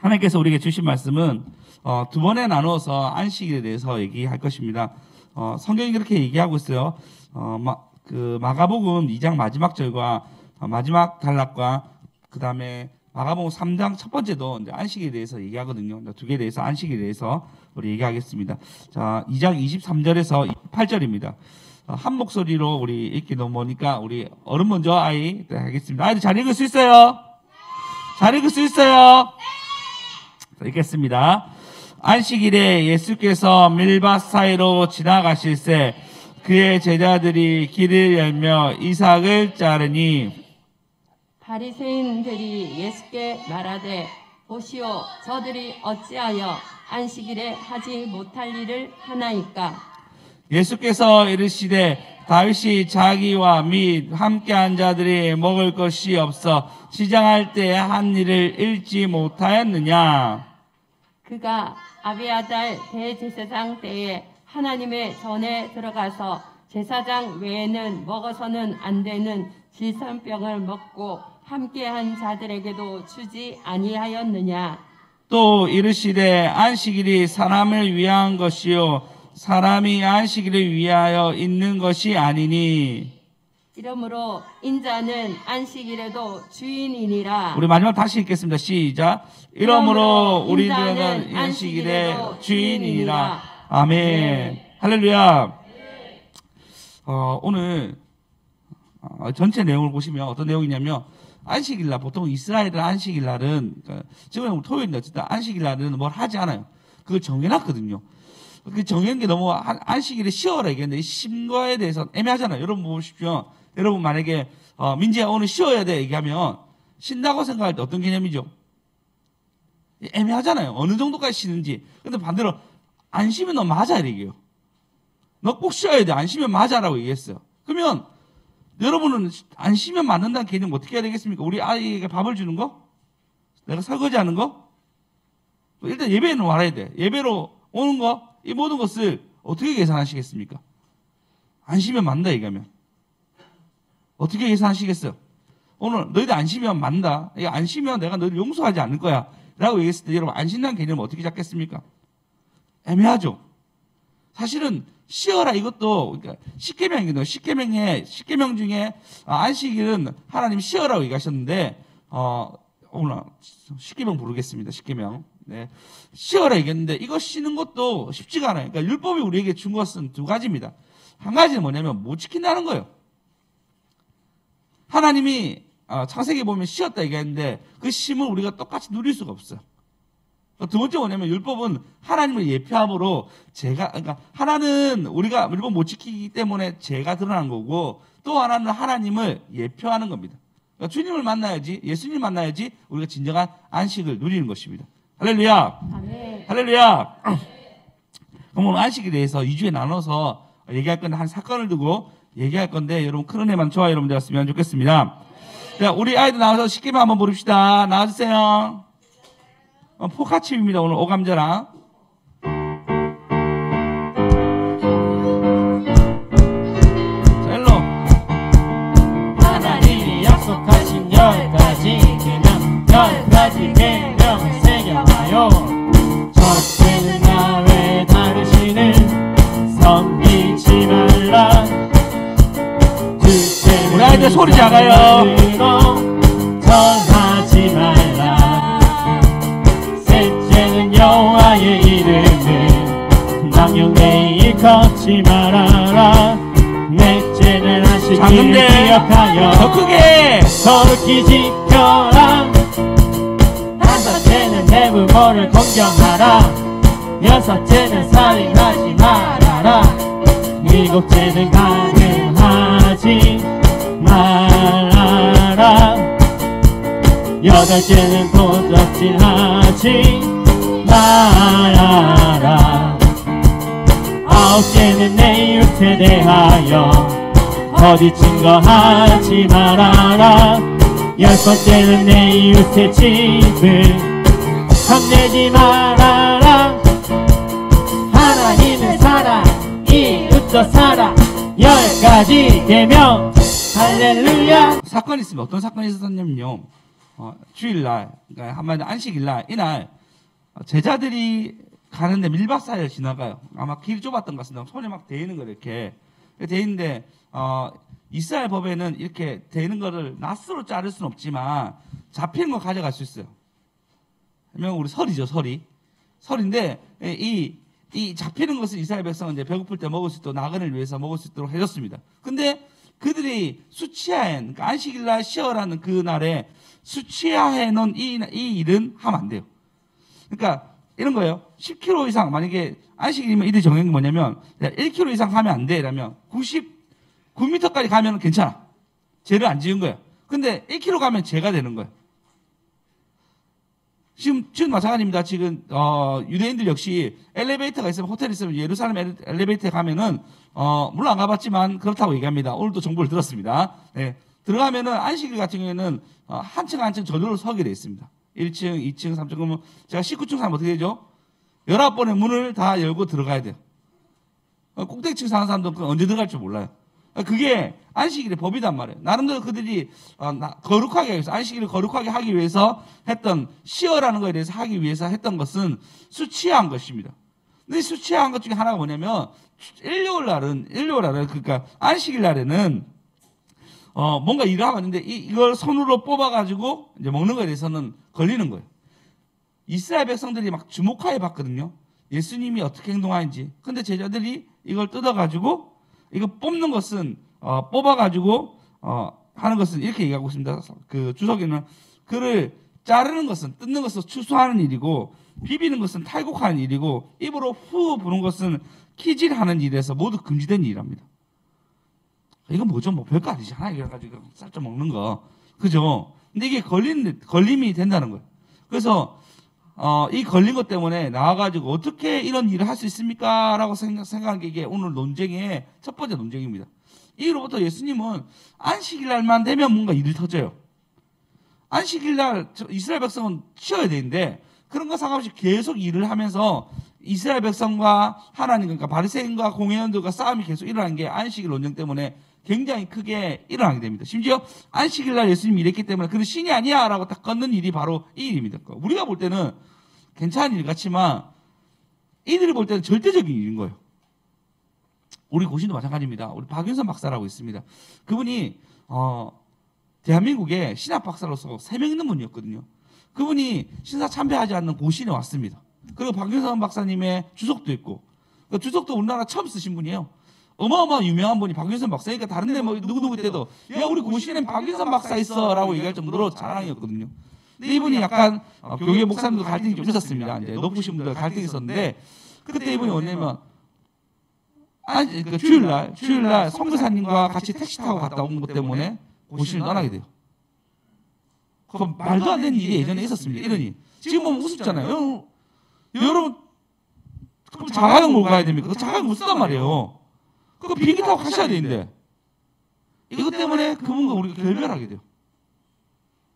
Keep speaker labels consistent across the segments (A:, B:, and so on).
A: 하나님께서 우리에게 주신 말씀은 두 번에 나누어서 안식일에 대해서 얘기할 것입니다. 성경이 그렇게 얘기하고 있어요. 마가복음 2장 마지막 절과 마지막 단락과 그 다음에 마가복음 3장 첫 번째도 이제 안식일에 대해서 얘기하거든요. 두 개에 대해서 안식일에 대해서 우리 얘기하겠습니다. 자, 2장 23절에서 28절입니다. 한 목소리로 우리 읽기 너무 머니까 우리 어른 먼저 아이 하겠습니다. 아이들 잘 읽을 수 있어요? 잘 읽을 수 있어요? 자, 읽겠습니다. 안식일에 예수께서 밀밭 사이로 지나가실새 그의 제자들이 길을 열며 이삭을 자르니
B: 바리새인들이 예수께 말하되 보시오 저들이 어찌하여 안식일에 하지 못할 일을 하나이까.
A: 예수께서 이르시되 다윗이 자기와 및 함께한 자들이 먹을 것이 없어 시장할 때 한 일을 잃지 못하였느냐.
B: 그가 아비아달 대제사장 때에 하나님의 전에 들어가서 제사장 외에는 먹어서는 안 되는 질선병을 먹고 함께한 자들에게도 주지 아니하였느냐.
A: 또 이르시되 안식일이 사람을 위한 것이요 사람이 안식일을 위하여 있는 것이 아니니.
B: 이러므로 인자는 안식일에도 주인이니라.
A: 우리 마지막 다시 읽겠습니다. 시작. 이러므로 우리들은 안식일의 주인이니라. 아멘. 네. 할렐루야. 오늘 전체 내용을 보시면 어떤 내용이냐면 안식일날 보통 이스라엘은 안식일날은 지금 토요일인데 어쨌든 안식일날은 뭘 하지 않아요. 그걸 정해놨거든요. 그 정해놓은 게 너무 안식일에 쉬어라 얘기했는데 쉼거에 대해서 애매하잖아요. 여러분 보십시오. 여러분 만약에 민지야 오늘 쉬어야 돼 얘기하면 쉰다고 생각할 때 어떤 개념이죠? 애매하잖아요. 어느 정도까지 쉬는지. 근데 반대로 안 쉬면 너 맞아 이래요. 너 꼭 쉬어야 돼. 안 쉬면 맞아라고 얘기했어요. 그러면 여러분은 안 쉬면 맞는다는 개념 어떻게 해야 되겠습니까? 우리 아이에게 밥을 주는 거? 내가 설거지하는 거? 일단 예배는 와야 돼. 예배로 오는 거? 이 모든 것을 어떻게 계산하시겠습니까? 안 쉬면 맞는다 얘기하면. 어떻게 계산하시겠어요? 오늘 너희들 안 쉬면 맞는다. 안 쉬면 내가 너희들 용서하지 않을 거야. 라고 얘기했을 때 여러분 안 쉰다는 개념을 어떻게 잡겠습니까? 애매하죠. 사실은 쉬어라 이것도 그러니까 십계명이거든요. 십계명 중에 안식일은 하나님 쉬어라고 얘기하셨는데 오늘 십계명 부르겠습니다. 십계명. 네. 쉬어라 얘기했는데 이거 쉬는 것도 쉽지가 않아요. 그러니까 율법이 우리에게 준 것은 두 가지입니다. 한 가지는 뭐냐면 못 지킨다는 거예요. 하나님이 창세기에 보면 쉬었다 얘기했는데 그 쉼을 우리가 똑같이 누릴 수가 없어요. 두 번째 뭐냐면 율법은 하나님을 예표함으로 그러니까 하나는 우리가 율법 못 지키기 때문에 죄가 드러난 거고 또 하나는 하나님을 예표하는 겁니다. 그러니까 주님을 만나야지 예수님을 만나야지 우리가 진정한 안식을 누리는 것입니다. 할렐루야.
B: 아멘.
A: 할렐루야. 그럼 오늘 안식에 대해서 2주에 나눠서 얘기할 건데 한 사건을 두고 얘기할 건데 여러분 큰 은혜만 저와 여러분 되었으면 좋겠습니다. 자, 우리 아이들 나와서 쉽게만 한번 부릅시다. 나와주세요. 포카칩입니다. 오늘 오감자랑. 자, 일로.
C: 하나님이 약속하신 10가지 계명 10가지 계명을 새겨봐요. 첫째는 야외 다르시는 섬기지 말라. 둘째는
A: 우리 아이들 소리 작아요.
C: 전하지 말라. 셋째는 여호와의 이름을 망령되이 일컫지 말아라. 넷째는 하시기를 기억하여
A: 더 크게
C: 거룩히 지켜라. 다섯째는 내 부모를 공경하라. 여섯째는 살인하지 말아라. 일곱째는 간음하지 말아라. 여덟째는 도적질하지 말아라. 아홉째는 내 이웃에 대하여 거짓 증거하지 말아라. 열번째는 내 이웃의 집을 탐내지 말아라. 하나님은 살아 이웃도 살아. 10가지 계명. 할렐루야.
A: 사건이 있습니다. 어떤 사건이 있었냐면요. 주일날, 그러니까 한마디로 안식일날 이날 제자들이 가는데 밀밭사이를 지나가요. 아마 길이 좁았던 것 같습니다. 손에 막 대이는 거 이렇게 대이는데 이스라엘 법에는 이렇게 대이는 거를 낫으로 자를 수는 없지만 잡히는 거 가져갈 수 있어요. 그러면 우리 설이죠, 설인데 이 잡히는 것을 이스라엘 백성은 이제 배고플 때 먹을 수 있도록 나그네를 위해서 먹을 수 있도록 해줬습니다. 근데 그들이 수치하에, 그러니까 안식일날 쉬어라는 그 날에 수치하에 놓은 이 일은 하면 안 돼요. 그러니까 이런 거예요. 10km 이상, 만약에 안식일이면 이들 정한 게 뭐냐면 1km 이상 가면 안 돼. 라면 99m까지 가면 괜찮아. 죄를 안 지은 거예요. 근데 1km 가면 죄가 되는 거예요. 지금 마찬가지입니다. 지금 유대인들 역시 엘리베이터가 있으면, 호텔이 있으면 예루살렘 엘리베이터에 가면은 물론 안 가봤지만 그렇다고 얘기합니다. 오늘도 정보를 들었습니다. 네. 들어가면은 안식일 같은 경우에는 한 층 한 층 전으로 서게 돼 있습니다. 1층, 2층, 3층. 그러면 제가 19층 사면 어떻게 되죠? 19번의 문을 다 열고 들어가야 돼요. 꼭대기층 사는 사람들은 그건 언제 들어갈 줄 몰라요. 그게 안식일의 법이단 말이에요. 나름대로 그들이 거룩하게 하기 위해서, 안식일을 거룩하게 하기 위해서 했던, 쉬어라는 것에 대해서 하기 위해서 했던 것은 수치한 것입니다. 근데 수치한 것 중에 하나가 뭐냐면 일요일 날은 그러니까 안식일 날에는 뭔가 일을 하고 있는데 이걸 손으로 뽑아가지고 이제 먹는 거에 대해서는 걸리는 거예요. 이스라엘 백성들이 막 주목하여 봤거든요. 예수님이 어떻게 행동하는지. 근데 제자들이 이걸 뜯어가지고 이거 뽑는 것은 뽑아가지고 하는 것은 이렇게 얘기하고 있습니다. 그 주석에는 그를 자르는 것은, 뜯는 것은 추수하는 일이고 비비는 것은 탈곡하는 일이고 입으로 후 부는 것은 키질하는 일에서 모두 금지된 일이랍니다. 이건 뭐죠? 뭐 별거 아니잖아요. 이래가지고 살짝 먹는 거, 그죠? 근데 이게 걸림이 된다는 거예요. 그래서 이 걸린 것 때문에 나와가지고 어떻게 이런 일을 할 수 있습니까? 라고 생각한 게 이게 오늘 논쟁의 첫 번째 논쟁입니다. 이로부터 예수님은 안식일날만 되면 뭔가 일이 터져요. 안식일날 이스라엘 백성은 쉬어야 되는데 그런 거 상관없이 계속 일을 하면서 이스라엘 백성과 하나님, 그러니까 바리새인과 공회원들과 싸움이 계속 일어나는 게 안식일 논쟁 때문에 굉장히 크게 일어나게 됩니다. 심지어 안식일날 예수님이 일했기 때문에 그는 신이 아니야 라고 딱 걷는 일이 바로 이 일입니다. 우리가 볼 때는 괜찮은 일 같지만 이들이 볼 때는 절대적인 일인 거예요. 우리 고신도 마찬가지입니다. 우리 박윤선 박사라고 있습니다. 그분이 대한민국의 신학 박사로서 3명 있는 분이었거든요. 그분이 신사 참배하지 않는 고신에 왔습니다. 그리고 박윤선 박사님의 주석도 있고, 그 주석도 우리나라 처음 쓰신 분이에요. 어마어마한 유명한 분이 박윤선 박사니까 다른 데 뭐 누구누구 때도 야 우리 고신에 박윤선 박사 있어 라고 얘기할 정도로 자랑이었거든요. 근데 이분이 약간 교회 목사님도 갈등이 좀 있었습니다. 이제 높으신 분들 갈등이 있었는데 그때 이분이 뭐냐면 그러니까 주일날 선교사님과 같이 택시 타고 갔다 온 것 때문에 고신을 떠나게 돼요. 그 말도 안 되는 일이 예전에 있었습니다. 이러니 지금 보면 우습잖아요. 여러분 그럼 자가용 몰고 가야 됩니까? 그 자가용 못 쓰단 말이에요. 그거 비행기 타고 가셔야 되는데 이것 때문에 그분과 우리가 결별하게 돼요.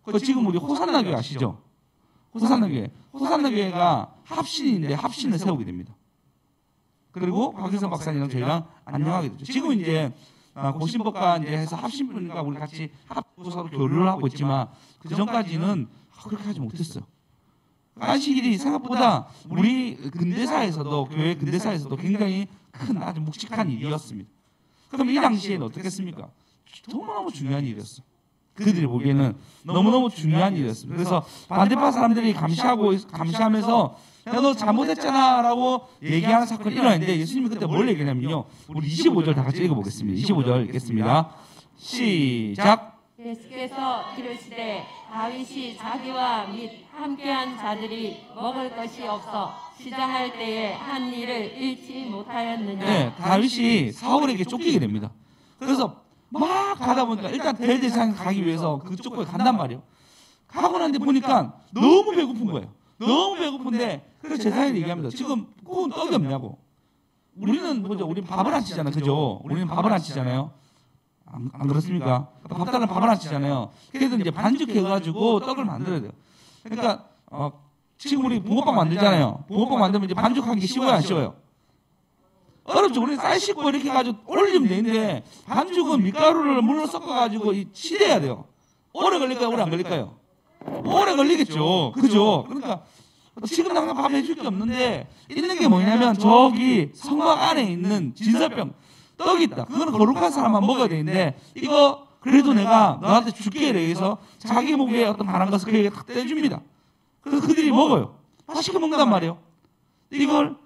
A: 그 지금 우리 호산나교회 아시죠? 호산나교회가 합신인데 합신을 세우게 됩니다. 그리고 박윤선 박사님이랑 저희랑 안녕하게 되죠. 지금 이제 고신법과 이제 해서 합신분과 우리 같이 합쳐서 교류를 하고 있지만 그 전까지는 그렇게 하지 못했어요. 안식일이 생각보다 우리 근대사에서도, 교회 근대사에서도 굉장히 큰 아주 묵직한 일이었습니다. 그럼 이 당시에는 어떻겠습니까? 너무너무 중요한 일이었어요. 그들이 보기에는 너무너무 중요한 일이었습니다. 그래서 반대파 사람들이 감시하면서 야, 너 잘못했잖아 라고 얘기하는 사건이 일어났는데 예수님이 그때 뭘 얘기하냐면요. 우리 25절 다 같이 읽어보겠습니다. 25절 읽겠습니다. 시작.
B: 예수께서 이르시되 다윗이 자기와 및 함께한 자들이 먹을 것이 없어 시장할 때에 한 일을 잃지 못하였느냐.
A: 네, 다윗이 사울에게 쫓기게 됩니다. 그래서 막 가다 보니까 일단 대제사장 가기 위해서 그쪽 곳에 간단 말이에요. 가고 난데 보니까 너무 배고픈 거예요. 너무 배고픈데 그래서 제사장이 얘기합니다. 지금 구운 떡이 없냐고. 우리는 뭐죠? 우리는 밥을 안 치잖아요. 그죠? 우리는 밥을 안 치잖아요. 안 그렇습니까? 밥 달라면 밥을 안 치잖아요. 그래서 이제 반죽해가지고 떡을 만들어야 돼요. 그러니까 지금 우리 붕어빵 만들잖아요. 붕어빵 만들면 이제 반죽하는 게 쉬워요, 안 쉬워요? 어렵죠. 우리는 쌀 씻고 이렇게 해가지고 올리면 되는데 반죽은 밀가루를 물로 섞어가지고 치대야 돼요. 오래 걸릴까요? 오래 안 걸릴까요? 오래 걸리겠죠. 그죠? 그러니까 지금 당장 밥 해줄 게 없는데 있는 게 뭐냐면 저기 성막 안에 있는 진설병 떡이 있다. 그거는 거룩한 사람만 먹어야 되는데 이거 그래도 내가 너한테 줄게 이래서 자기 목에 어떤 바란 것을 그에게 탁 떼줍니다. 그래서 그들이 먹어요. 맛있게 먹는단 말이에요. 이걸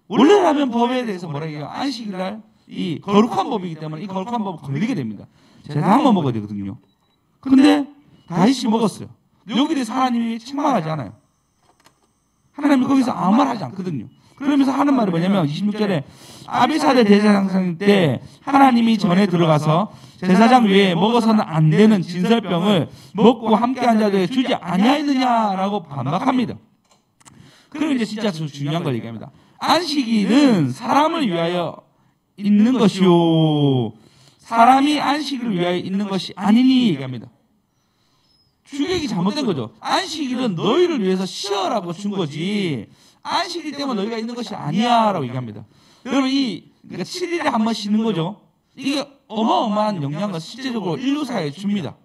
A: 원래라면 법에 대해서 뭐라 해요? 안식일날 이 거룩한 법이기 때문에 이 거룩한 법을 걸리게 됩니다. 제가 한번 먹어야 되거든요. 근데 다윗이 먹었어요. 여기에 대해서 하나님이 책망하지 않아요. 하나님이 거기서 아무 말 하지 않거든요. 그러면서 하는 말이 뭐냐면 26절에 아비사대 대제사장 때 하나님이 전에 들어가서 제사장 외에 먹어서는 안 되는 진설병을 먹고 함께한 자들에게 주지 아니하였느냐라고 반박합니다. 그리고 이제 진짜 중요한 걸 얘기합니다. 안식일은 사람을 위하여 있는 것이요 사람이 안식일을 위하여 있는 것이 아니니 얘기합니다. 주객이 잘못된 거죠. 안식일은 너희를 위해서 쉬어라고 준 거지 안식일 때문에 너희가 있는 것이 아니야라고 얘기합니다. 여러분 그러니까 7일에 한 번 쉬는 거죠. 이게 어마어마한 영향을 실제적으로 인류사에 줍니다.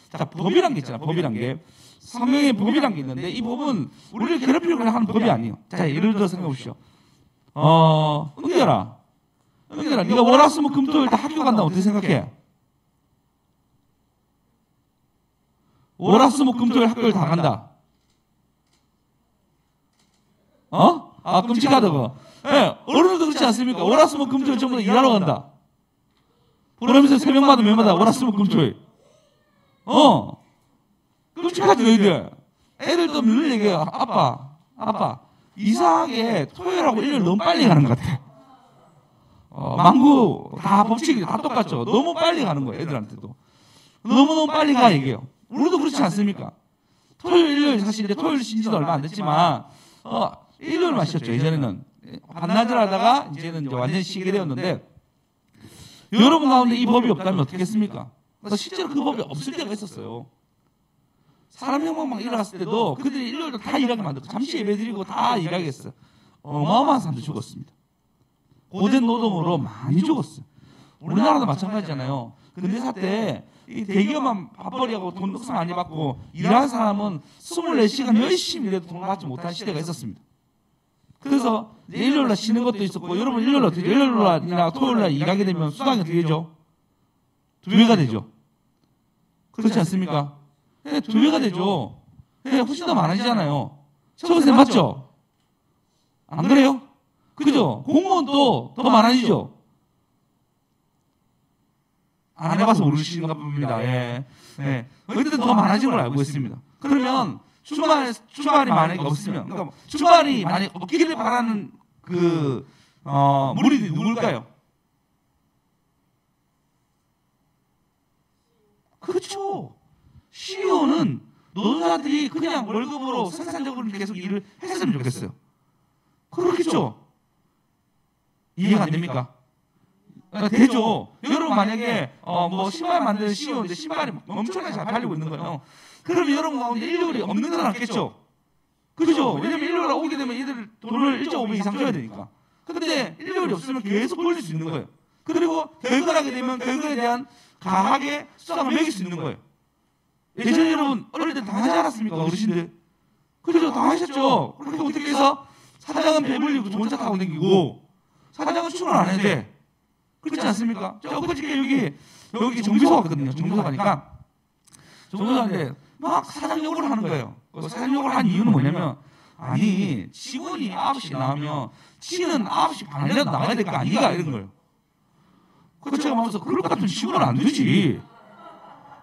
A: 자, 법이란 게 있잖아. 법이란 게 성경에 법이란 게 있는데 이 법은 우리를 괴롭히려고 하는 법이 아니에요. 자, 예를 들어 생각해 보시죠. 은결아, 네가 월화수목 금토일 다 학교 간다 어떻게 생각해? 월화수목 금토일 학교를 다 간다. 끔찍하다고. 예, 어른들도 그렇지 않습니까? 월화수목 금토일 전부 다 일하러 간다. 그러면서 새벽마다 매마다 월화수목 금토일. 끔찍하지 너희들. 애들도 늘 얘기해요. 아빠 이상하게 토요일하고 일요일 너무 빨리 가는 것 같아. 만구 다 법칙이 다 똑같죠. 너무 빨리 가는 거예요. 애들한테도. 너무너무 빨리 가 얘기해요. 우리도 그렇지 않습니까? 토요일, 일요일 사실 이제 토요일 신지도 얼마 안 됐지만 일요일만 쉬었죠. 예전에는 반나절 하다가 이제는 이제 완전히 쉬게 되었는데 여러분 가운데 이 법이 없다면 어떻게 했습니까? 실제로 그 법이 없을 때가 있었어요. 사람 혁명 일어났을 때도 그들이 일요일도 다 일하게 만들고 잠시 예배드리고 다 일하게 했어요. 어마어마한 사람들 죽었습니다. 고된 노동으로 많이 죽었어요. 우리나라도 마찬가지잖아요. 근대사 때 이 대기업만 밥벌이하고 돈 억수 많이 받고 일하는 사람은 24시간 열심히 일해도 돈을 받지 못한 시대가 있었습니다. 그래서 일요일날 쉬는 것도 있었고 여러분 일요일날 어떻게 일요일날이나 토요일날 일하게 되면 수당이 어떻게 되죠? 2배가 되죠. 그렇지 않습니까? 네, 2배가 되죠. 네, 훨씬 더 많아지잖아요. 서울세 맞죠? 안 그래요? 그죠? 공무원도 더 많아지죠? 안 해봐서 모르시는가 봅니다. 예. 네. 어쨌든 더 많아진 걸 알고 있습니다. 그러면 주말이 만약에 없으면, 그러니까 주말이 만약에 없기를 바라는 무리들이 누굴까요? 그렇죠. CEO는 노동자들이 그냥 월급으로 생산적으로 계속 일을 했으면 좋겠어요. 그렇겠죠. 이해가 안 됩니까? 되죠. 여러분 만약에 신발 만드는 CEO인데 신발이 엄청나게 잘 팔리고 있는 거예요. 그럼 여러분 가운데 일요일이 없는 건 않겠죠. 그렇죠. 왜냐면 일요일에 오게 되면 얘들 돈을 1.5배 이상 줘야 되니까. 근데 일요일이 없으면 계속 벌릴 수 있는 거예요. 그리고 결근하게 되면 결근에 대한 강하게 수당을 매길 수 있는 거예요. 예전에 여러분 어릴 때 당하지 않았습니까? 어르신들. 그렇죠. 당하셨죠. 그렇게 어떻게 해서 사장은 배불리고 좋은 차 타고 다니고 사장은 출근 안 해도 돼. 그렇지 않습니까? 저 엊그저께 여기 정비소 갔거든요. 정비소 가니까 정비소한테 막 사장 욕을 하는 거예요. 사장 욕을 한 이유는 뭐냐면 아니 직원이 9시 나오면 지는 9시 반이라도 나가야 될 거 아니가 이런 거예요. 그래서 제가 마음에서 그럴 것 같으면 직원 안 되지.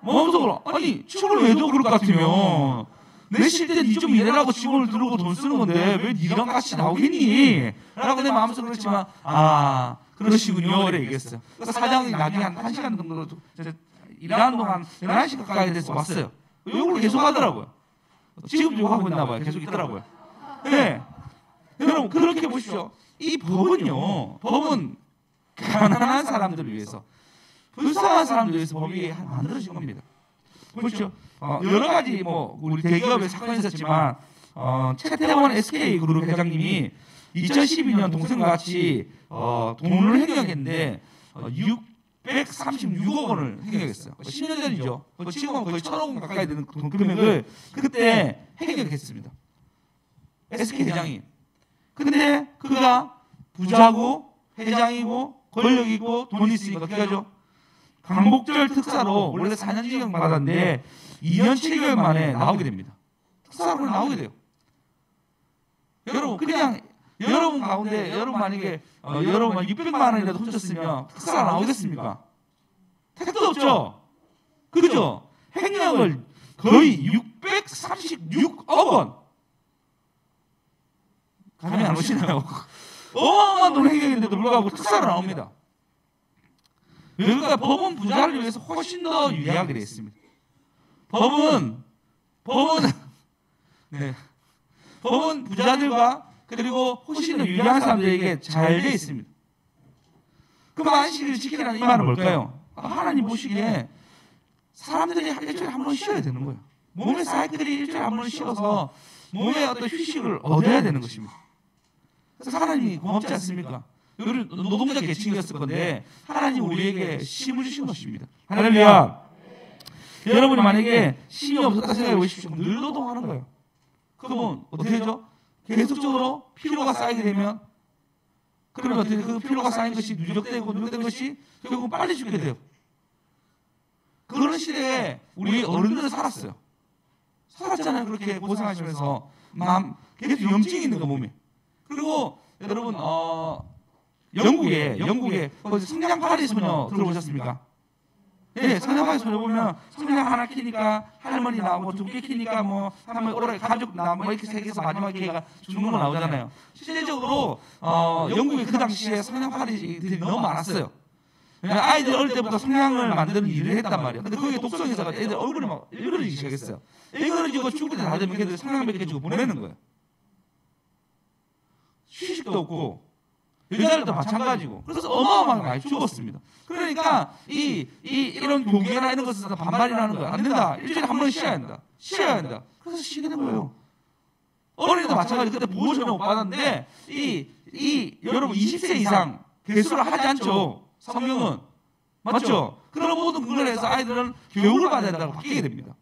A: 마음에서 아니 직원을 왜 줘 그럴 것 같으면 내 쉴 때 니 좀 일해라고 직원을 들어오고 돈 쓰는 건데 왜 니랑 같이 나오겠니? 라고 내 마음에서 그렇지만 그러시군요. 이래 얘기했어요. 그래서 사장이 나중에 한 1시간 정도 일하는 동안 11시 가까이 돼서 왔어요. 욕을 계속 하더라고요. 지금도 욕하고 있나 봐요. 계속 있더라고요. 네. 여러분 그렇게 보십시오. 이 법은 가난한 사람들을 위해서 불쌍한 사람들을 위해서 법이 만들어진 겁니다. 보십시오. 여러 가지 우리 대기업의 사건이 있었지만 최태원 SK그룹 회장님이 2012년 동생과 같이 돈을 횡령했는데 636억 원을 횡령했어요. 10년 전이죠. 지금은 거의 1,000억 원 가까이 되는 돈 금액을 그때 횡령했습니다. SK 회장이. 근데 그가 부자고 회장이고 권력이고 돈이 있으니까 어떻게 하죠? 광복절 특사로 원래 4년 징역 받았는데 2년 7개월 만에 나오게 됩니다. 특사로 나오게 돼요. 여러분 그냥 여러분 가운데 여러분 만약에 여러분 600만 원이라도 훔쳤으면 특사가 나오겠습니까? 택도 없죠. 그죠? 횡령을 거의 636억 원. 감이 안 오시나요? 어마어마한 돈 횡령인데도 불구하고 특사로 나옵니다. 그러니까 법은 부자를 위해서 훨씬 더 유리하게 되어 있습니다. 법은 부자들과 그리고 훨씬 더 유리한 사람들에게 잘 되어 있습니다. 그럼 안식일을 지키라는 이 말은 뭘까요? 하나님 보시기에 사람들이 일주일에 한 번 쉬어야 되는 거예요. 몸의 사이클이 일주일에 한 번 쉬어서 몸의 어떤 휴식을 얻어야 되는 것입니다. 그래서 하나님이 고맙지 않습니까? 우리 노동자 계층이었을 건데 하나님 우리에게 쉼을 주신 것입니다. 할렐루야. 여러분이 만약에 쉼이 없었다 생각해 보십시오. 늘 노동하는 거예요. 그러면 어떻게 되죠? 계속적으로 피로가 쌓이게 되면 그러면 어떻게 그 피로가 쌓인 것이 누적된 것이 결국은 빨리 죽게 돼요. 그런 시대에 우리 어른들은 살았어요. 살았잖아요. 그렇게 고생하시면서 마음 계속 염증이 있는 거 몸에. 그리고 여러분 영국에 성냥팔이 소녀 들어보셨습니까? 네, 성냥팔이 소녀 보면 성냥 하나 키니까 할머니 나오고 2개 키니까 뭐 한번 오래 가족 나 뭐 이렇게 세개서 마지막에 걔가 죽는 거 나오잖아요. 실제적으로 영국에 그 당시에 성냥팔이들이 너무 많았어요. 아이들 어릴 때부터 성냥을 만드는 일을 했단 말이에요. 근데 거기에 독성에서 애들 얼굴이 막 일그러지기 시작했어요. 일그러지고 죽을 때 다 되면 걔들 성냥 몇 개 주고 보내는 거예요. 휴식도 없고 여자들도 마찬가지고 그래서 어마어마하게 많이 죽었습니다. 그러니까 이런 교계나 이런 것에서 반발이 나는 거야. 안 된다. 일주일에 한 번 쉬어야 한다. 쉬어야 한다. 그래서 쉬게 된 거예요. 어린이도 마찬가지. 그때 보호 전혀 못 받았는데 여러분 20세 이상 개수를 하지 않죠. 성경은 맞죠? 그런 모든 걸 해서 아이들은 교육을 받아야 된다고 바뀌게 됩니다.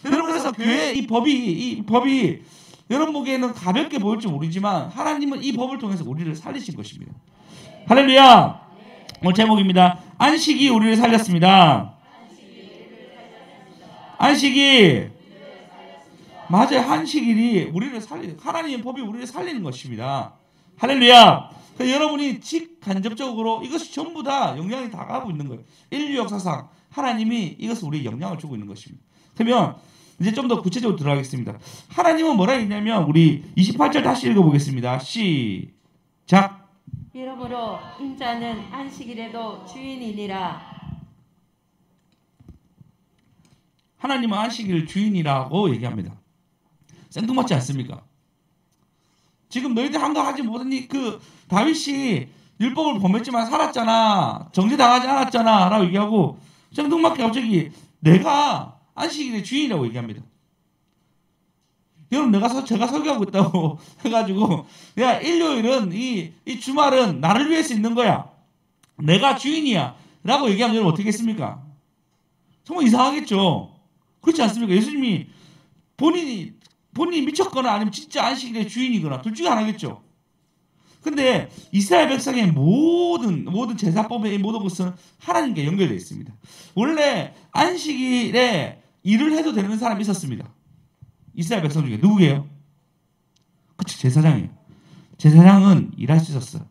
A: 여러분 그래서 교회 이 법이 여러분 보기에는 가볍게 보일지 모르지만 하나님은 이 법을 통해서 우리를 살리신 것입니다. 할렐루야. 오늘 제목입니다. 안식이 우리를 살렸습니다. 안식이 맞아요. 안식일이 우리를 하나님의 법이 우리를 살리는 것입니다. 할렐루야. 여러분이 직간접적으로 이것이 전부 다 영향이 다 가고 있는 거예요. 인류 역사상 하나님이 이것을 우리에게 영향을 주고 있는 것입니다. 그러면 이제 좀 더 구체적으로 들어가겠습니다. 하나님은 뭐라 했냐면 우리 28절 다시 읽어보겠습니다. 시작.
B: 이러므로 인자는 안식일에도 주인이니라.
A: 하나님은 안식일 주인이라고 얘기합니다. 생뚱맞지 않습니까? 지금 너희들 한 거 하지 못하니 그 다윗이 율법을 범했지만 살았잖아. 정죄당하지 않았잖아. 라고 얘기하고 생뚱맞게 갑자기 내가 안식일의 주인이라고 얘기합니다. 여러분 제가 설교하고 있다고 해가지고 야 일요일은 이 주말은 나를 위해서 있는 거야. 내가 주인이야. 라고 얘기하면 여러분 어떻게 했습니까? 정말 이상하겠죠. 그렇지 않습니까? 예수님이 본인이 미쳤거나 아니면 진짜 안식일의 주인이거나 둘 중에 하나겠죠. 근데 이스라엘 백성의 모든 제사법의 모든 것은 하나님께 연결되어 있습니다. 원래 안식일에 일을 해도 되는 사람이 있었습니다. 이스라엘 백성 중에 누구예요? 그쵸, 제사장이에요. 제사장은 일할 수 있었어요.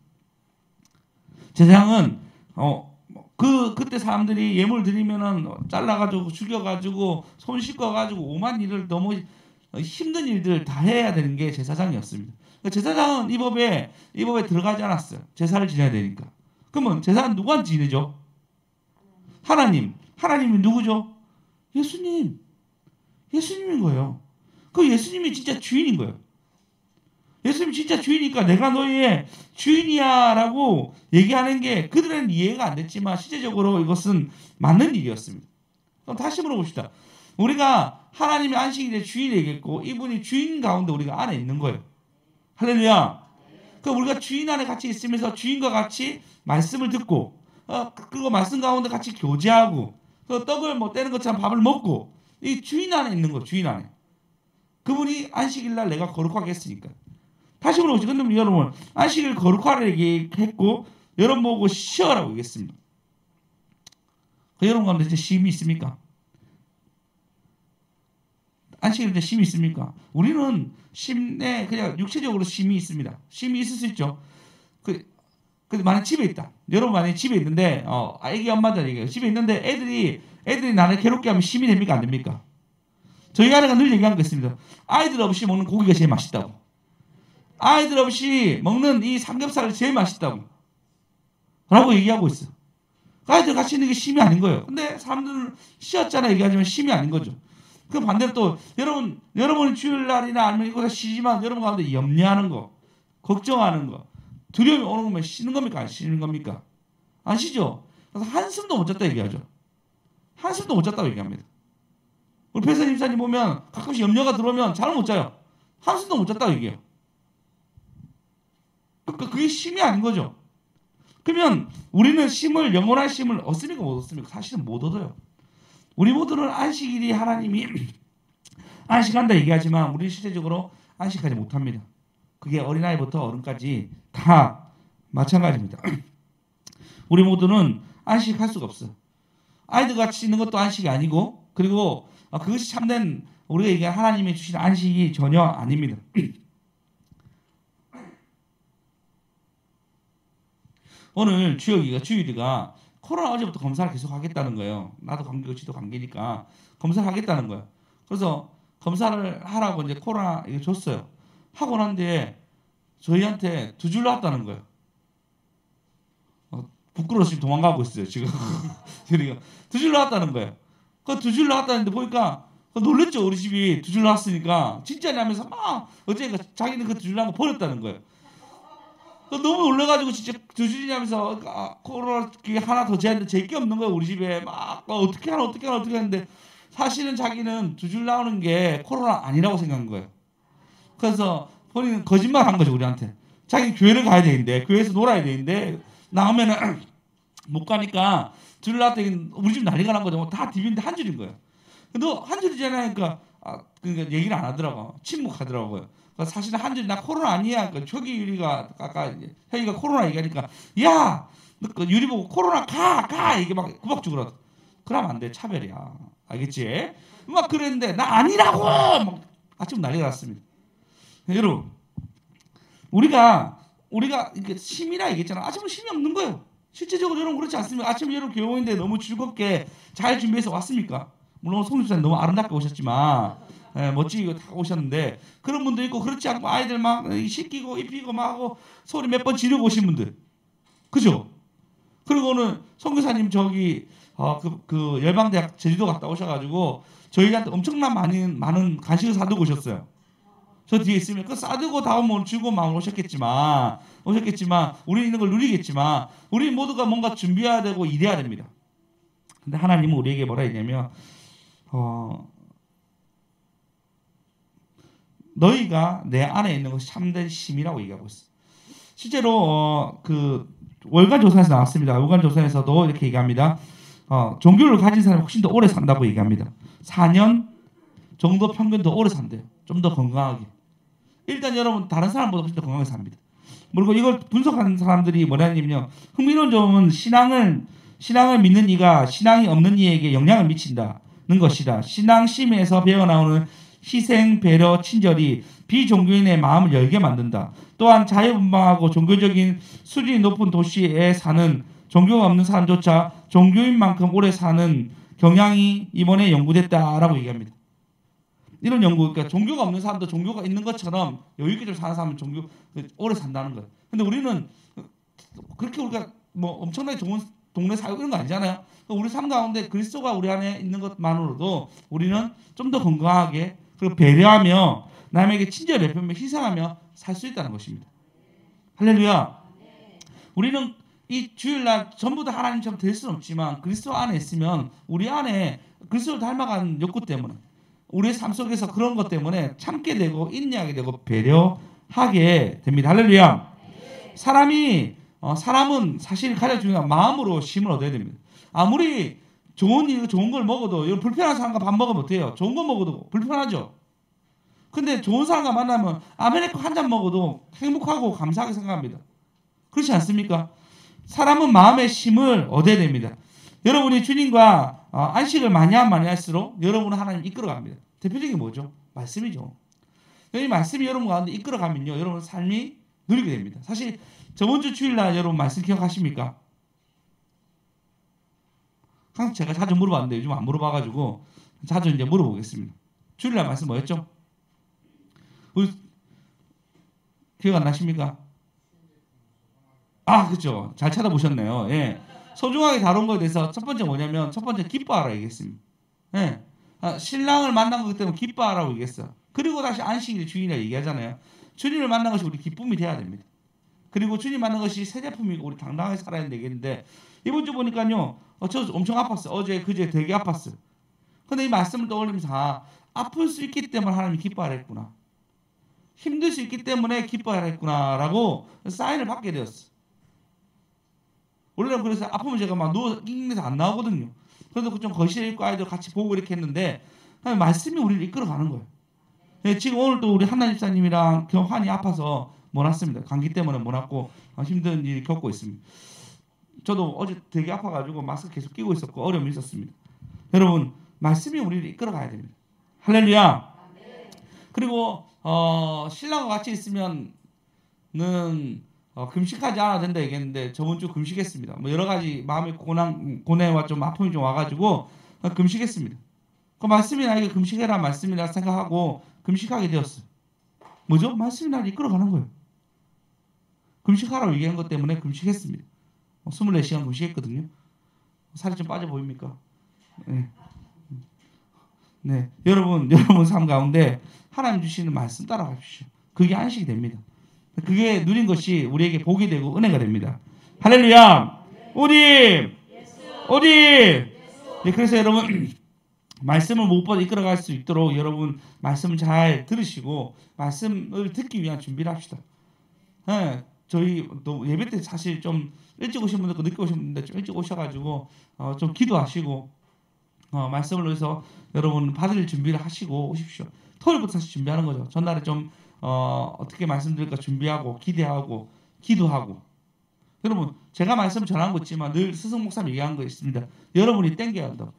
A: 제사장은 그때 사람들이 예물 드리면은 잘라가지고 죽여가지고 손 씻어가지고 오만 일을 너무 힘든 일들 다 해야 되는 게 제사장이었습니다. 그러니까 제사장은 이 법에 들어가지 않았어요. 제사를 지내야 되니까. 그러면 제사는 누구한테 지내죠? 하나님이 누구죠? 예수님인 거예요. 그 예수님이 진짜 주인인 거예요. 예수님이 진짜 주인이니까 내가 너희의 주인이야 라고 얘기하는 게 그들은 이해가 안 됐지만 실제적으로 이것은 맞는 일이었습니다. 그럼 다시 물어봅시다. 우리가 하나님의 안식일의 주인을 얘기했고 이분이 주인 가운데 우리가 안에 있는 거예요. 할렐루야. 그 우리가 주인 안에 같이 있으면서 주인과 같이 말씀을 듣고 그리고 말씀 가운데 같이 교제하고 그 떡을 뭐 떼는 것처럼 밥을 먹고 이 주인 안에 있는 거 주인 안에 그분이 안식일 날 내가 거룩하게 했으니까. 다시 물어보죠. 근데 여러분 안식일 거룩하게 했고 여러분 보고 쉬어라고 얘기했습니다. 그 여러분 가운데 이제 쉼이 있습니까? 안식일 때 쉼이 있습니까? 우리는 쉼에 그냥 육체적으로 쉼이 있습니다. 쉼이 있을 수 있죠. 근데 만약 집에 있다. 여러분 만약 집에 있는데 아기 엄마들 얘기해요. 집에 있는데 애들이 나를 괴롭게 하면 쉼이 됩니까? 안 됩니까? 저희 아내가 늘 얘기하는 거 있습니다. 아이들 없이 먹는 고기가 제일 맛있다고. 아이들 없이 먹는 이 삼겹살이 제일 맛있다고. 라고 얘기하고 있어. 아이들 같이 있는 게 쉼이 아닌 거예요. 근데 사람들은 쉬었잖아 얘기하지만 쉼이 아닌 거죠. 그 반대로 또 여러분 주일날이나 아니면 이거 쉬지만 여러분 가운데 염려하는 거, 걱정하는 거, 두려움이 오는 거면 쉬는 겁니까? 안 쉬는 겁니까? 안 쉬죠. 그래서 한숨도 못 잤다 얘기하죠. 한숨도 못 잤다고 얘기합니다. 우리 배선 임사님 보면 가끔씩 염려가 들어오면 잠을 못 자요. 한숨도 못 잤다고 얘기해요. 그러니까 그게 쉼이 아닌 거죠. 그러면 우리는 영원한 쉼을 얻습니까? 못 얻습니까? 사실은 못 얻어요. 우리 모두는 안식일이 하나님이 안식한다 얘기하지만 우리는 실제적으로 안식하지 못합니다. 그게 어린아이부터 어른까지 다 마찬가지입니다. 우리 모두는 안식할 수가 없어요. 아이들 같이 있는 것도 안식이 아니고 그리고 그것이 참된 우리가 얘기한 하나님이 주신 안식이 전혀 아닙니다. 오늘 주일이가 코로나 어제부터 검사를 계속 하겠다는 거예요. 나도 감기고 지도 감기니까 검사를 하겠다는 거예요. 그래서 검사를 하라고 이제 코로나 이거 줬어요. 하고 난 뒤에 저희한테 2줄 나왔다는 거예요. 부끄러워서 지금 도망가고 있어요. 지금 2줄 나왔다는 거예요. 그 2줄 나왔다는데 보니까 놀랬죠. 우리 집이 2줄 나왔으니까 진짜냐면서 막 어제 자기는 그 2줄 나온 거 버렸다는 거예요. 너무 놀래가지고 진짜 2줄이냐면서 코로나 하나 더 재는데 제게 없는 거예요. 우리 집에 막 어떻게 하는데 사실은 자기는 2줄 나오는 게 코로나 아니라고 생각한 거예요. 그래서 본인은 거짓말 한 거죠. 우리한테. 자기 교회를 가야 되는데 교회에서 놀아야 되는데 나오면은 못 가니까 2줄 나왔더니 우리 집 난리가 난 거죠. 다 디비는데 1줄인 거예요. 너 1줄이잖아요. 그러니까 얘기를 안 하더라고. 침묵하더라고요. 사실은 1줄이 나 코로나 아니야. 초기 유리가 아까 혜이가 코로나 얘기하니까 야, 너 유리 보고 코로나 가 이게 막 구박죽으로 그러면 안 돼. 차별이야. 알겠지? 막 그랬는데 나 아니라고 막 아침 난리가 났습니다. 여러분 우리가 이게 쉼이라 얘기했잖아. 아침은 쉼이 없는 거예요. 실제적으로 여러분 그렇지 않습니까? 아침에 여러분 교회 오는데 너무 즐겁게 잘 준비해서 왔습니까? 물론 송집사님 너무 아름답게 오셨지만 멋지게 다 오셨는데 그런 분도 있고 그렇지 않고 아이들 막 씻기고 입히고 막 하고 소리 몇 번 지르고 오신 분들 그죠? 그리고는 송교사님 저기 그 열방대학 제주도 갔다 오셔가지고 저희한테 엄청난 많은 간식을 사두고 오셨어요. 저 뒤에 있으면 그 싸두고 다음은 즐거운 마음으로 오셨겠지만 우리 있는 걸 누리겠지만 우리 모두가 뭔가 준비해야 되고 일해야 됩니다. 근데 하나님은 우리에게 뭐라 했냐면 너희가 내 안에 있는 것이 참된 쉼이라고 얘기하고 있어. 실제로 그 월간 조사에서 나왔습니다. 월간 조사에서도 이렇게 얘기합니다. 종교를 가진 사람이 훨씬 더 오래 산다고 얘기합니다. 4년 정도 평균 더 오래 산대요. 좀 더 건강하게. 일단 여러분 다른 사람보다 훨씬 더 건강하게 삽니다. 그리고 이걸 분석하는 사람들이 뭐냐면요. 흥미로운 점은 신앙을 믿는 이가 신앙이 없는 이에게 영향을 미친다는 것이다. 신앙심에서 배어나오는 희생, 배려, 친절이 비종교인의 마음을 열게 만든다. 또한 자유분방하고 종교적인 수준이 높은 도시에 사는 종교가 없는 사람조차 종교인만큼 오래 사는 경향이 이번에 연구됐다라고 얘기합니다. 이런 연구, 그러니까 종교가 없는 사람도 종교가 있는 것처럼 여유있게 좀 사는 사람은 오래 산다는 거예요. 근데 우리는 그렇게 우리가 뭐 엄청나게 좋은 동네 살고 이런 거 아니잖아요. 우리 삶 가운데 그리스도가 우리 안에 있는 것만으로도 우리는 좀 더 건강하게 그리고 배려하며 남에게 친절히 베풀며 희생하며 살 수 있다는 것입니다. 할렐루야. 우리는 이 주일날 전부 다 하나님처럼 될 수는 없지만 그리스도 안에 있으면 우리 안에 그리스도를 닮아가는 욕구 때문에 우리의 삶 속에서 그런 것 때문에 참게 되고 인내하게 되고 배려하게 됩니다. 할렐루야. 사람이 사람은 사실 가장 중요한 마음으로 쉼을 얻어야 됩니다. 아무리 좋은 걸 먹어도 여러분 불편한 사람과 밥 먹으면 어때요? 좋은 거 먹어도 불편하죠. 근데 좋은 사람과 만나면 아메리카 한 잔 먹어도 행복하고 감사하게 생각합니다. 그렇지 않습니까? 사람은 마음의 쉼을 얻어야 됩니다. 여러분이 주님과 안식을 많이 하면 많이 할수록 여러분은 하나님 이끌어갑니다. 대표적인 게 뭐죠? 말씀이죠. 이 말씀이 여러분 가운데 이끌어가면요, 여러분 삶이 누리게 됩니다. 사실 저번 주 주일날 여러분 말씀 기억하십니까? 항상 제가 자주 물어봤는데 요즘 안 물어봐가지고 자주 이제 물어보겠습니다. 주일날 말씀 뭐였죠? 우리 기억 안 나십니까? 그렇죠. 잘 찾아보셨네요. 예. 소중하게 다룬 거에 대해서 첫 번째 뭐냐면 첫 번째 기뻐하라 얘기했습니다. 예. 신랑을 만난 것 때문에 기뻐하라고 얘기했어요. 그리고 다시 안식일 주일이라 얘기하잖아요. 주님을 만난 것이 우리 기쁨이 돼야 됩니다. 그리고 주님 만난 것이 새 제품이고 우리 당당하게 살아야 되겠는데 이번 주 보니까요. 저 엄청 아팠어요. 어제 그제 되게 아팠어요. 근데 이 말씀을 떠올리면서 아플 수 있기 때문에 하나님이 기뻐하라 했구나. 힘들 수 있기 때문에 기뻐하라 했구나라고 사인을 받게 되었어요. 원래는 그래서 아프면 제가 막 누워 낑낑대서 안 나오거든요. 그래도 좀 거실에 있고 아이들 같이 보고 이렇게 했는데 말씀이 우리를 이끌어가는 거예요. 네, 지금 오늘 또 우리 한나 집사님이랑 경환이 아파서 못 왔습니다. 감기 때문에 못 왔고 힘든 일을 겪고 있습니다. 저도 어제 되게 아파가지고 마스크 계속 끼고 있었고 어려움이 있었습니다. 여러분 말씀이 우리를 이끌어가야 됩니다. 할렐루야. 그리고 신랑과 같이 있으면은 금식하지 않아도 된다 얘기했는데 저번 주 금식했습니다. 뭐 여러 가지 마음의 고뇌와 좀 아픔이 좀 와가지고 금식했습니다. 그 말씀이 나에게 금식해라 말씀이라 생각하고 금식하게 되었어요. 뭐죠? 말씀이 나를 이끌어가는 거예요. 금식하라고 얘기한 것 때문에 금식했습니다. 24시간 금식했거든요. 살이 좀 빠져 보입니까? 네. 네. 여러분 삶 가운데 하나님 주시는 말씀 따라가십시오. 그게 안식이 됩니다. 그게 누린 것이 우리에게 복이 되고 은혜가 됩니다. 할렐루야. 오님. 네, 그래서 여러분 말씀을 무엇보다 이끌어갈 수 있도록 여러분 말씀을 잘 들으시고 말씀을 듣기 위한 준비를 합시다. 네, 저희 또 예배 때 사실 좀 일찍 오신 분들 늦게 오신 분들 좀 일찍 오셔가지고 좀 기도하시고 말씀을 위해서 여러분 받을 준비를 하시고 오십시오. 토요일부터 사실 준비하는 거죠. 전날에 좀 어떻게 말씀드릴까 준비하고 기대하고 기도하고. 여러분 제가 말씀 전한 거 있지만 늘 스승 목사님 얘기한 거 있습니다. 여러분이 땡겨야 한다고.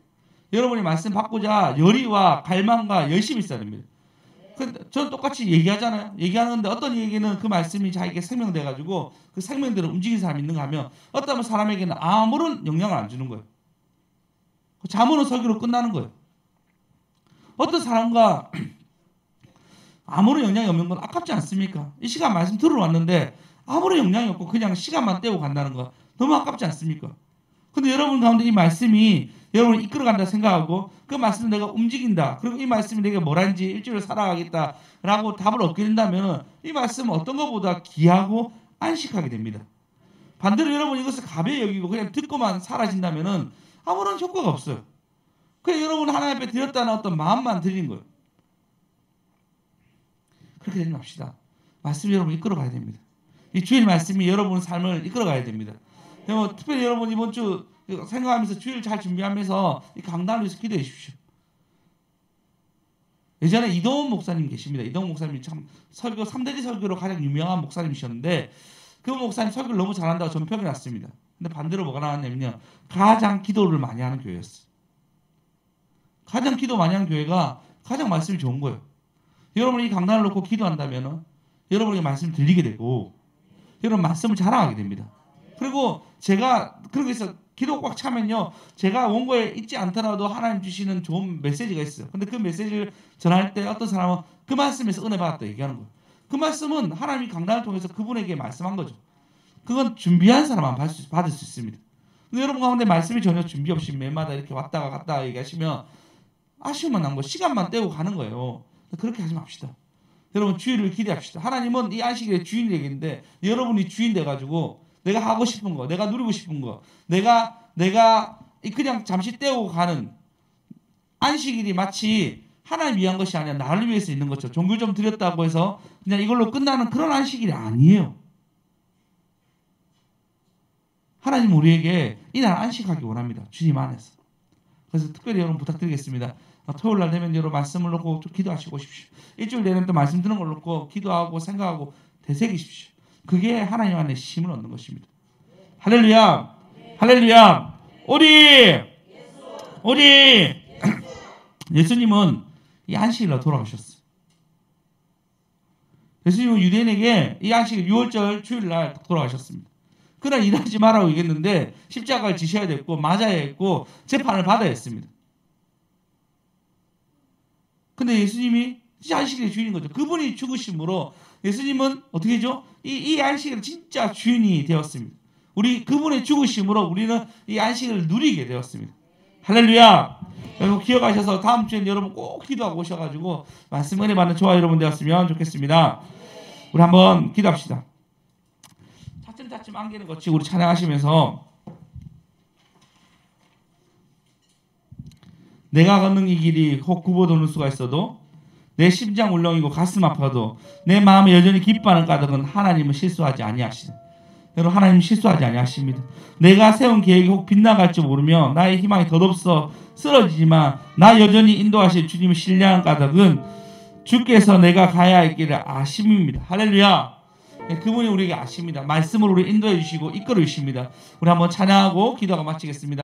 A: 여러분이 말씀 받고자 열의와 갈망과 열심히 있어야 됩니다. 저는 똑같이 얘기하잖아요. 얘기하는데 어떤 얘기는 그 말씀이 자기에게 생명돼가지고 그 생명대로 움직이는 사람이 있는가 하면 어떤 사람에게는 아무런 영향을 안 주는 거예요. 잠언은 설교로 끝나는 거예요. 어떤 사람과 아무런 영향이 없는 건 아깝지 않습니까? 이 시간 말씀 들으러 왔는데 아무런 영향이 없고 그냥 시간만 때우고 간다는 거 너무 아깝지 않습니까? 근데 여러분 가운데 이 말씀이 여러분을 이끌어간다 생각하고 그 말씀을 내가 움직인다. 그리고 이 말씀이 내가 뭐라는지 일주일을 살아가겠다라고 답을 얻게 된다면 이 말씀은 어떤 것보다 귀하고 안식하게 됩니다. 반대로 여러분 이것을 가벼이 여기고 그냥 듣고만 사라진다면 아무런 효과가 없어요. 그냥 여러분 하나님 앞에 드렸다는 어떤 마음만 드리는 거예요. 그렇게 되지 맙시다. 말씀이 여러분 이끌어가야 됩니다. 이 주일 말씀이 여러분 삶을 이끌어가야 됩니다. 특별히 여러분 이번 주 생각하면서 주일 잘 준비하면서 이 강단을 위해서 기도해 주십시오. 예전에 이동훈 목사님 계십니다. 이동훈 목사님이 참 설교 3대지 설교로 가장 유명한 목사님이셨는데 그 목사님 설교를 너무 잘한다고 전평이 났습니다. 근데 반대로 뭐가 나왔냐면요. 가장 기도를 많이 하는 교회였어요. 가장 기도 많이 하는 교회가 가장 말씀이 좋은 거예요. 여러분이 이 강단을 놓고 기도한다면 여러분에게 말씀을 들리게 되고 여러분 말씀을 자랑하게 됩니다. 그리고 제가 그러고 있어 기도 꽉 차면요. 제가 원고에 있지 않더라도 하나님 주시는 좋은 메시지가 있어요. 근데 그 메시지를 전할 때 어떤 사람은 그 말씀에서 은혜 받았다 얘기하는 거예요. 그 말씀은 하나님이 강단을 통해서 그분에게 말씀한 거죠. 그건 준비한 사람만 받을 수 있습니다. 근데 여러분 가운데 말씀이 전혀 준비 없이 매일마다 이렇게 왔다가 갔다가 얘기하시면 아쉬움만 난 거 시간만 떼고 가는 거예요. 그렇게 하지 맙시다. 여러분 주일을 기대합시다. 하나님은 이 안식일의 주인 얘기인데 여러분이 주인 돼가지고 내가 하고 싶은 거, 내가 누리고 싶은 거, 내가 그냥 잠시 때우고 가는 안식일이 마치 하나님 위한 것이 아니라 나를 위해서 있는 것처럼 종교 좀 드렸다고 해서 그냥 이걸로 끝나는 그런 안식일이 아니에요. 하나님 우리에게 이날 안식하기 원합니다. 주님 안에서. 그래서 특별히 여러분 부탁드리겠습니다. 토요일 날 되면 여러분 말씀을 놓고 좀 기도하시고 오십시오. 일주일 내내 또 말씀 듣는 걸 놓고 기도하고 생각하고 되새기십시오. 그게 하나님 안에 힘을 얻는 것입니다. 할렐루야! 할렐루야! 우리 예수님은 이 안식일로 돌아오셨어요. 예수님은 유대인에게 이 안식일 6월절 주일날 돌아가셨습니다. 그날 일하지 말라고 얘기했는데 십자가를 지셔야 됐고 맞아야 했고 재판을 받아야 했습니다. 근데 예수님이 안식일의 주인인 거죠. 그분이 죽으심으로 예수님은 어떻게 하죠? 이 안식일의 진짜 주인이 되었습니다. 그분의 죽으심으로 우리는 이 안식일을 누리게 되었습니다. 할렐루야! 여러분 기억하셔서 다음 주에는 여러분 꼭 기도하고 오셔가지고 말씀 은혜 받는 저와 여러분 되었으면 좋겠습니다. 우리 한번 기도합시다. 차츰차츰 안개는 거치고 우리 찬양하시면서 내가 걷는 이 길이 혹 굽어도는 수가 있어도 내 심장 울렁이고 가슴 아파도 내 마음에 여전히 기뻐하는 까닭은 하나님은 실수하지 아니하시네. 여러분 하나님 실수하지 아니하십니다. 내가 세운 계획이 혹 빗나갈지 모르며 나의 희망이 덧없어 쓰러지지만 나 여전히 인도하실 주님을 신뢰한 까닭은 주께서 내가 가야 할 길을 아심입니다. 할렐루야. 그분이 우리에게 아십니다. 말씀으로 우리 인도해 주시고 이끌어 주십니다. 우리 한번 찬양하고 기도가 마치겠습니다.